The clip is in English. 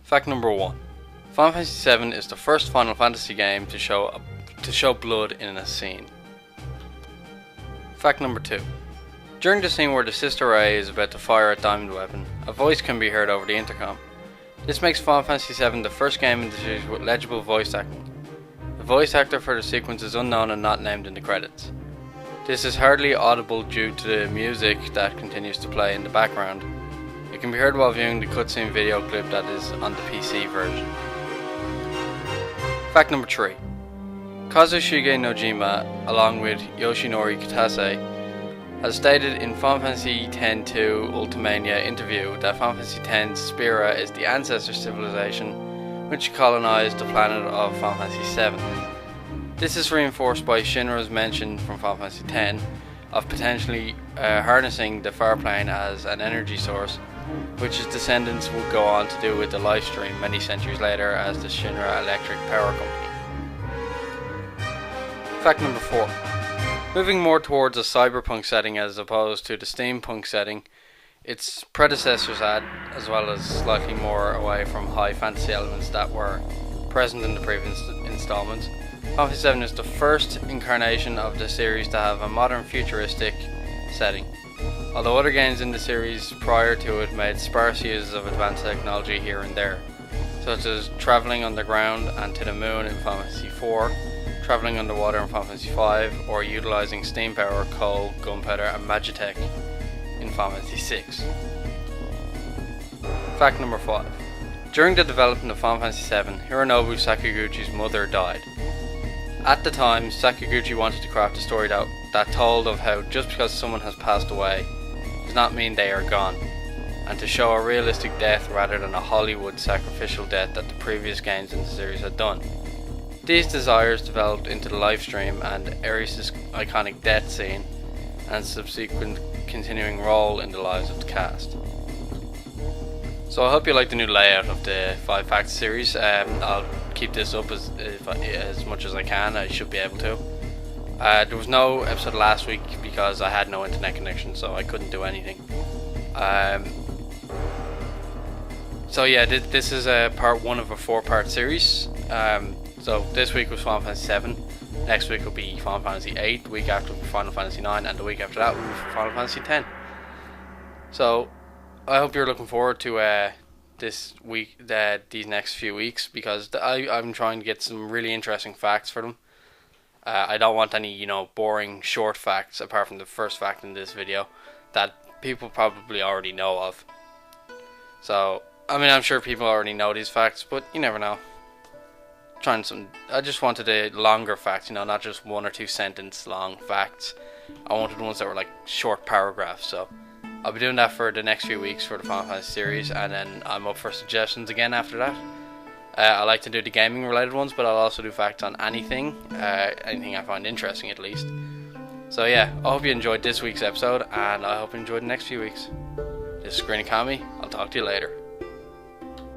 Fact number 1. Final Fantasy VII is the first Final Fantasy game to show blood in a scene. Fact number 2. During the scene where the Sister Ray is about to fire a diamond weapon, a voice can be heard over the intercom. This makes Final Fantasy VII the first game in the series with legible voice acting. The voice actor for the sequence is unknown and not named in the credits. This is hardly audible due to the music that continues to play in the background. It can be heard while viewing the cutscene video clip that is on the PC version. Fact number 3. Kazushige Nojima, along with Yoshinori Kitase, has stated in Final Fantasy X-2 Ultimania interview that Final Fantasy X's Spira is the ancestor civilization which colonized the planet of Final Fantasy VII. This is reinforced by Shinra's mention from Final Fantasy X of potentially harnessing the Farplane as an energy source, which his descendants would go on to do with the Lifestream many centuries later as the Shinra Electric Power Company. Fact number 4. Moving more towards a cyberpunk setting as opposed to the steampunk setting its predecessors had, as well as slightly more away from high fantasy elements that were present in the previous installments, Final Fantasy VII is the first incarnation of the series to have a modern futuristic setting. Although other games in the series prior to it made sparse use of advanced technology here and there, such as travelling underground and to the moon in Final Fantasy IV, travelling underwater in Final Fantasy V, or utilising steam power, coal, gunpowder and magitech in Final Fantasy VI. Fact number 5. During the development of Final Fantasy VII, Hironobu Sakaguchi's mother died. At the time, Sakaguchi wanted to craft a story that told of how just because someone has passed away does not mean they are gone, and to show a realistic death rather than a Hollywood sacrificial death that the previous games in the series had done. These desires developed into the Lifestream and Aeris' iconic death scene and subsequent continuing role in the lives of the cast. So I hope you like the new layout of the 5 Facts series. I'll keep this up as much as I can. I should be able to. There was no episode last week because I had no internet connection, so I couldn't do anything. So yeah, this is part 1 of a 4-part series. So this week was Final Fantasy VII, next week will be Final Fantasy VIII, the week after will be Final Fantasy IX, and the week after that will be Final Fantasy X. So I hope you're looking forward to this week, these next few weeks, because I'm trying to get some really interesting facts for them. I don't want any, boring short facts apart from the first fact in this video that people probably already know of. So, I'm sure people already know these facts, but you never know. I just wanted a longer facts, not just 1 or 2 sentence long facts. I wanted ones that were like short paragraphs, so I'll be doing that for the next few weeks for the Final Fantasy series, and then I'm up for suggestions again after that. I like to do the gaming related ones, but I'll also do facts on anything I find interesting at least. So yeah, I hope you enjoyed this week's episode, and I hope you enjoyed the next few weeks. This is Green Economy. I'll talk to you later.